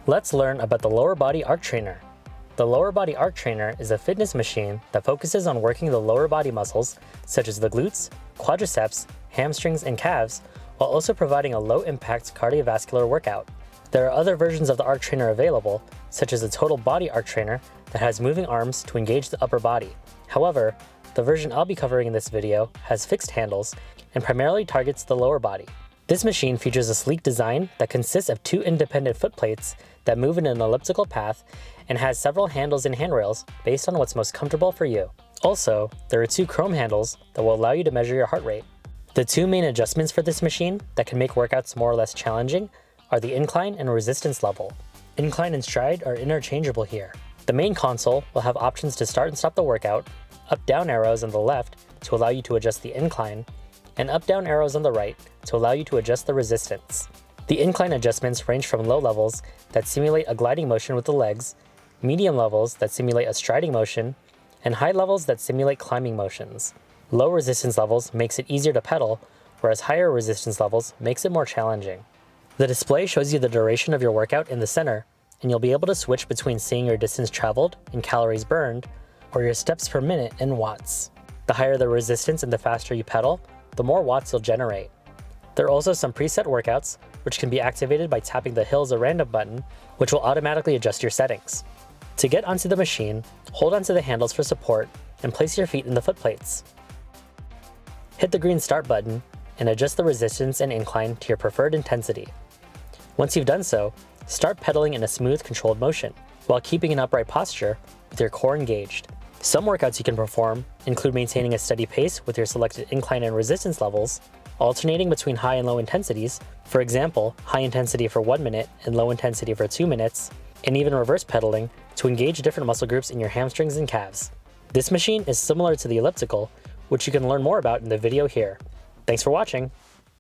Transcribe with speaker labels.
Speaker 1: Let's learn about the lower body arc trainer. The lower body arc trainer is a fitness machine that focuses on working the lower body muscles such as the glutes, quadriceps, hamstrings, and calves, while also providing a low-impact cardiovascular workout. There are other versions of the arc trainer available, such as the total body arc trainer that has moving arms to engage the upper body. However, the version I'll be covering in this video has fixed handles and primarily targets the lower body. This machine features a sleek design that consists of 2 independent foot plates that move in an elliptical path and has several handles and handrails based on what's most comfortable for you. Also, there are 2 chrome handles that will allow you to measure your heart rate. The 2 main adjustments for this machine that can make workouts more or less challenging are the incline and resistance level. Incline and stride are interchangeable here. The main console will have options to start and stop the workout, up-down arrows on the left to allow you to adjust the incline, and up-down arrows on the right to allow you to adjust the resistance. The incline adjustments range from low levels that simulate a gliding motion with the legs, medium levels that simulate a striding motion, and high levels that simulate climbing motions. Low resistance levels makes it easier to pedal, whereas higher resistance levels makes it more challenging. The display shows you the duration of your workout in the center, and you'll be able to switch between seeing your distance traveled in calories burned or your steps per minute in watts. The higher the resistance and the faster you pedal, the more watts you'll generate. There are also some preset workouts, which can be activated by tapping the Hills a Random button, which will automatically adjust your settings. To get onto the machine, hold onto the handles for support and place your feet in the foot plates. Hit the green Start button and adjust the resistance and incline to your preferred intensity. Once you've done so, start pedaling in a smooth, controlled motion, while keeping an upright posture with your core engaged. Some workouts you can perform include maintaining a steady pace with your selected incline and resistance levels, alternating between high and low intensities, for example, high intensity for 1 minute and low intensity for 2 minutes, and even reverse pedaling to engage different muscle groups in your hamstrings and calves. This machine is similar to the elliptical, which you can learn more about in the video here. Thanks for watching!